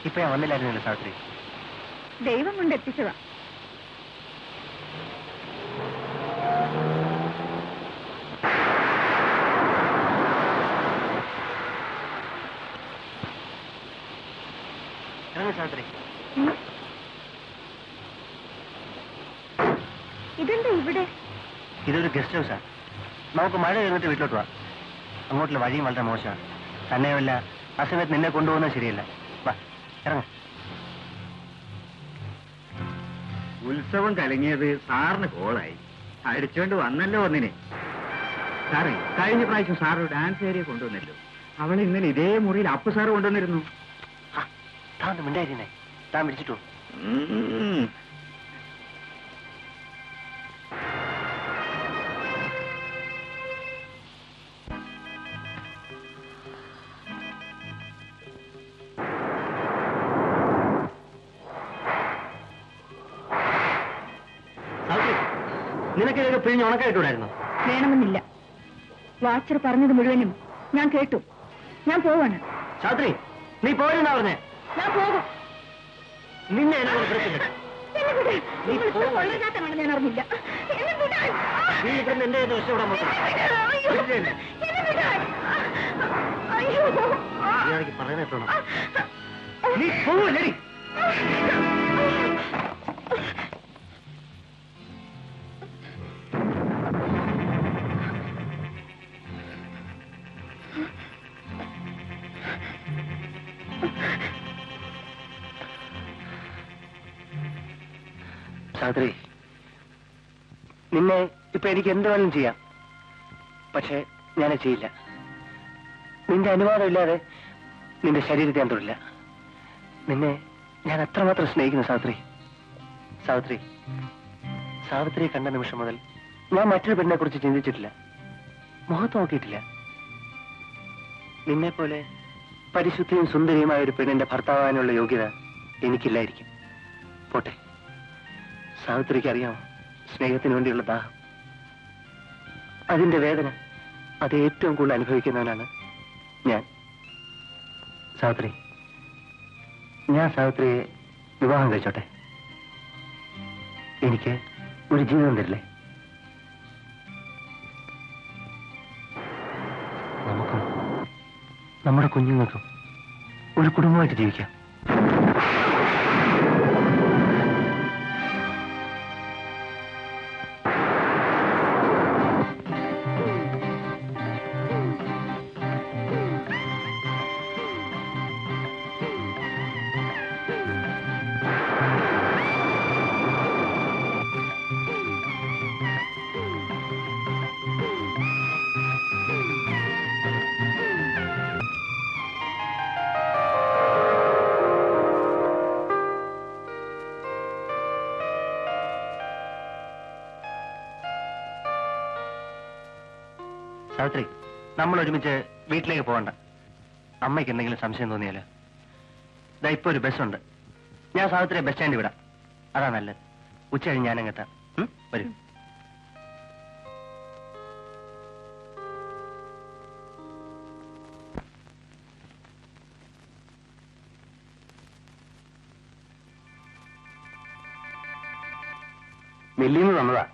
ഇപ്പൊ ഞാൻ വന്നില്ലായിരുന്നല്ലോ സാവിത്രി. ദൈവം കൊണ്ട് എത്തിച്ചതാ. സാവിത്രി, ഇതെന്താ ഇവിടെ? ഇതൊരു ഗസ്റ്റ് ഹൗസാ. നമുക്ക് മഴ കഴിഞ്ഞിട്ട് വീട്ടിലോട്ട് പോവാം. അങ്ങോട്ടുള്ള വഴിയും വളരെ മോശമാണ്. തന്നെയുമല്ല, ആ സമയത്ത് നിന്നെ കൊണ്ടുപോകുന്നത് ശരിയല്ല. വാ, ഇറങ്ങ. ഉത്സവം കലങ്ങിയത് സാറിന് കോളായി. അടിച്ചോണ്ട് വന്നല്ലോ ഒന്നിനെ. സാറേ, കഴിഞ്ഞ പ്രാവശ്യം സാറ് ഡാൻസ് ഏരിയ കൊണ്ടുവന്നല്ലോ. അവളെ ഇന്നലെ ഇതേ മുറിയിൽ അപ്പു സാറ് കൊണ്ടുവന്നിരുന്നു. താൻ മിണ്ടായിരുന്നേ, താൻ വിളിച്ചിട്ടു. നിനക്ക് ഇതൊക്കെ പിഴിഞ്ഞ് ഉണക്കായിട്ടൂടായിരുന്നു? വേണമെന്നില്ല. വാച്ചർ പറഞ്ഞത് മുഴുവനും ഞാൻ കേട്ടു. ഞാൻ പോവാണ്. സാവിത്രി, നീ പോരെന്നാ പറഞ്ഞേ? ഞാൻ പോകും. നിന്നെ ഞാൻ അറിഞ്ഞില്ല. നീ ഇവിടുന്ന് എന്റെ രക്ഷപ്പെടാൻ പറയുന്ന നീ പോവല്ലേ? സാവിത്രി, നിന്നെ ഇപ്പൊ എനിക്ക് എന്ത് വേണം ചെയ്യാം. പക്ഷെ ഞാനത് ചെയ്യില്ല. നിന്റെ അനുവാദം ഇല്ലാതെ നിന്റെ ശരീരത്തെ ഞാൻ തൊടില്ല. നിന്നെ ഞാൻ അത്രമാത്രം സ്നേഹിക്കുന്നു സാവിത്രി. സാവിത്രി, സാവിത്രിയെ കണ്ട നിമിഷം മുതൽ ഞാൻ മറ്റൊരു പെണ്ണിനെ കുറിച്ച് ചിന്തിച്ചിട്ടില്ല, മുഖത്ത് നോക്കിയിട്ടില്ല. നിന്നെപ്പോലെ പരിശുദ്ധിയും സുന്ദരിയുമായ ഒരു പെണ്ണിന്റെ ഭർത്താവാനുള്ള യോഗ്യത എനിക്കില്ലായിരിക്കും. പോട്ടെ. സാവിത്രിക്ക് അറിയാമോ സ്നേഹത്തിന് വേണ്ടിയുള്ള ദാഹം, അതിന്റെ വേദന, അത് ഏറ്റവും കൂടുതൽ അനുഭവിക്കുന്നവനാണ് ഞാൻ. സാവിത്രി, ഞാൻ സാവിത്രിയെ വിവാഹം കഴിച്ചോട്ടെ? എനിക്ക് ഒരു ജീവിതം തരില്ലേ? നമുക്കും നമ്മുടെ കുഞ്ഞുങ്ങൾക്കും ഒരു കുടുംബമായിട്ട് ജീവിക്കാം. സാവിത്രി, നമ്മൾ ഒരുമിച്ച് വീട്ടിലേക്ക് പോകണ്ട. അമ്മയ്ക്ക് എന്തെങ്കിലും സംശയം തോന്നിയാലോ? ഇതാ ഇപ്പൊ ഒരു ബസ്സുണ്ട്. ഞാൻ സാവിത്രിയെ ബസ് സ്റ്റാൻഡിൽ വിടാം. അതാ നല്ലത്. ഉച്ച കഴിഞ്ഞ് ഞാനങ്ങെത്താം. വരൂ. മില്ലിന്ന് തന്നതാ.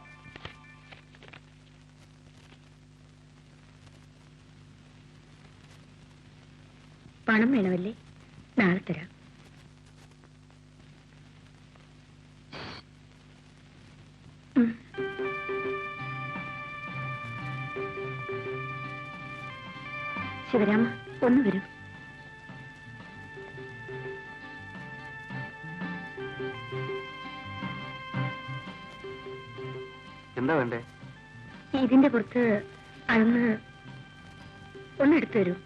പണം വേണമല്ലേ? നാളെ തരാം. ശിവരാമ, ഒന്ന് വരൂ. എന്താ വേണ്ടേ? ഇതിന്റെ പുറത്ത് അളന്ന് ഒന്നെടുത്തു തരൂ.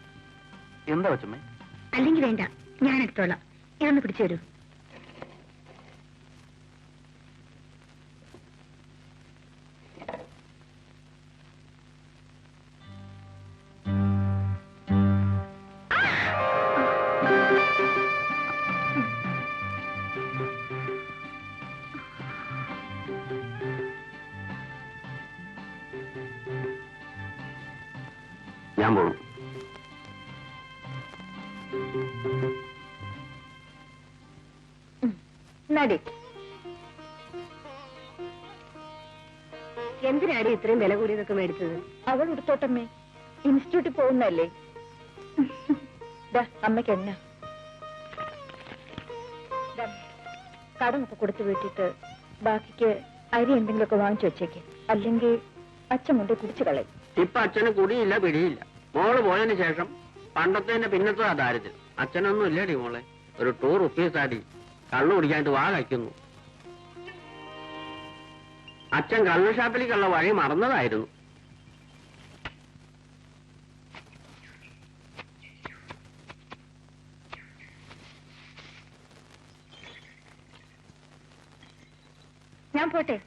എന്താ വച്ചമ്മേ? അല്ലെങ്കിൽ വേണ്ട, ഞാൻ എടുത്തോളാം. ഇതൊന്ന് പിടിച്ചു തരൂ. ഞാൻ പോകും. എന്നാടി എന്തിനാടി ഇത്രയും വില കൂടിയതൊക്കെ മേടിച്ചത്? അവൾ എടുത്തോട്ടമ്മേ, ഇൻസ്റ്റിറ്റ്യൂട്ടിൽ പോകുന്നല്ലേ. അമ്മയ്ക്ക് എന്നാ കടമൊക്കെ കൊടുത്തു വീട്ടിട്ട് ബാക്കിക്ക് അരി എന്തെങ്കിലുമൊക്കെ വാങ്ങിച്ചു വെച്ചേക്ക്, അല്ലെങ്കിൽ അച്ഛൻ കൊണ്ട് കുടിച്ചു കളയും. ഇപ്പൊ അച്ഛന് കുടിയില്ല പിടിയില്ല. മോള് പോയതിനു ശേഷം പണ്ടത്തെ പിന്നത്തെ ദാരിദ്ര്യം. അച്ഛനൊന്നും ഇല്ലേടി മോളെ. ഒരു ₹2 ആടി കള്ളു കുടിക്കാനായിട്ട് വാ കഴിക്കുന്നു. അച്ഛൻ കള്ളു ഷാപ്പിലേക്കുള്ള വഴി മറന്നതായിരുന്നു. ഞാൻ പോട്ടെ.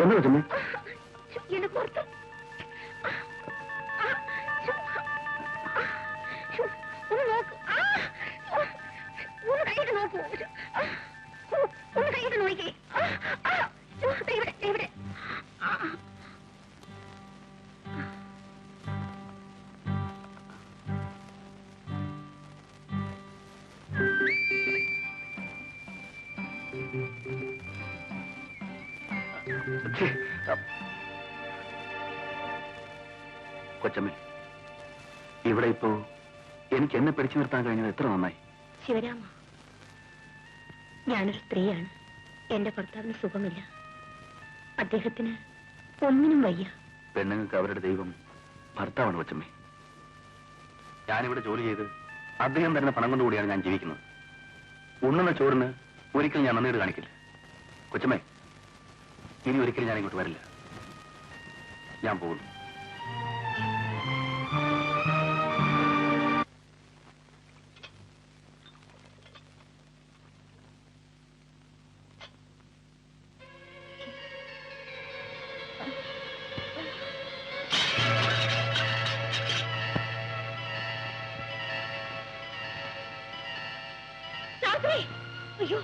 എന്താ കൊച്ചമ്മേ? എന്നെ പുറത്ത് ഒന്ന് നോക്ക്, ഒന്ന് കൈയിട്ട് നോക്കൂ, ഒന്ന് കൈയിട്ട് നോക്കിക്കേ. ഇവിടെ ഇവിടെ കൊച്ചമ്മേ, ഇവിടെ ഇപ്പോ എനിക്ക് എന്നെ പിടിച്ചു നിർത്താൻ കഴിഞ്ഞത് എത്ര നന്നായി. ശിവരാമ, ഞാനൊരു സ്ത്രീയാണ്. എന്റെ ഭർത്താവിന് സുഖമില്ല. അദ്ദേഹത്തിന് ഒന്നിനും വയ്യ. പെണ്ണുങ്ങൾക്ക് അവരുടെ ദൈവം ഭർത്താവാണ് കൊച്ചമ്മേ. ഞാനിവിടെ ജോലി ചെയ്ത് അദ്ദേഹം തരുന്ന പണം കൊണ്ടുകൂടിയാണ് ഞാൻ ജീവിക്കുന്നത്. ഉണ്ണുന്ന ചോറിന് ഒരിക്കലും ഞാൻ നന്ദിയോട് കാണിക്കില്ല. കൊച്ചമ്മേ, ഇനി ഒരിക്കലും ഞാൻ ഇങ്ങോട്ട് വരില്ല. ഞാൻ പോകുന്നു. അയ്യോ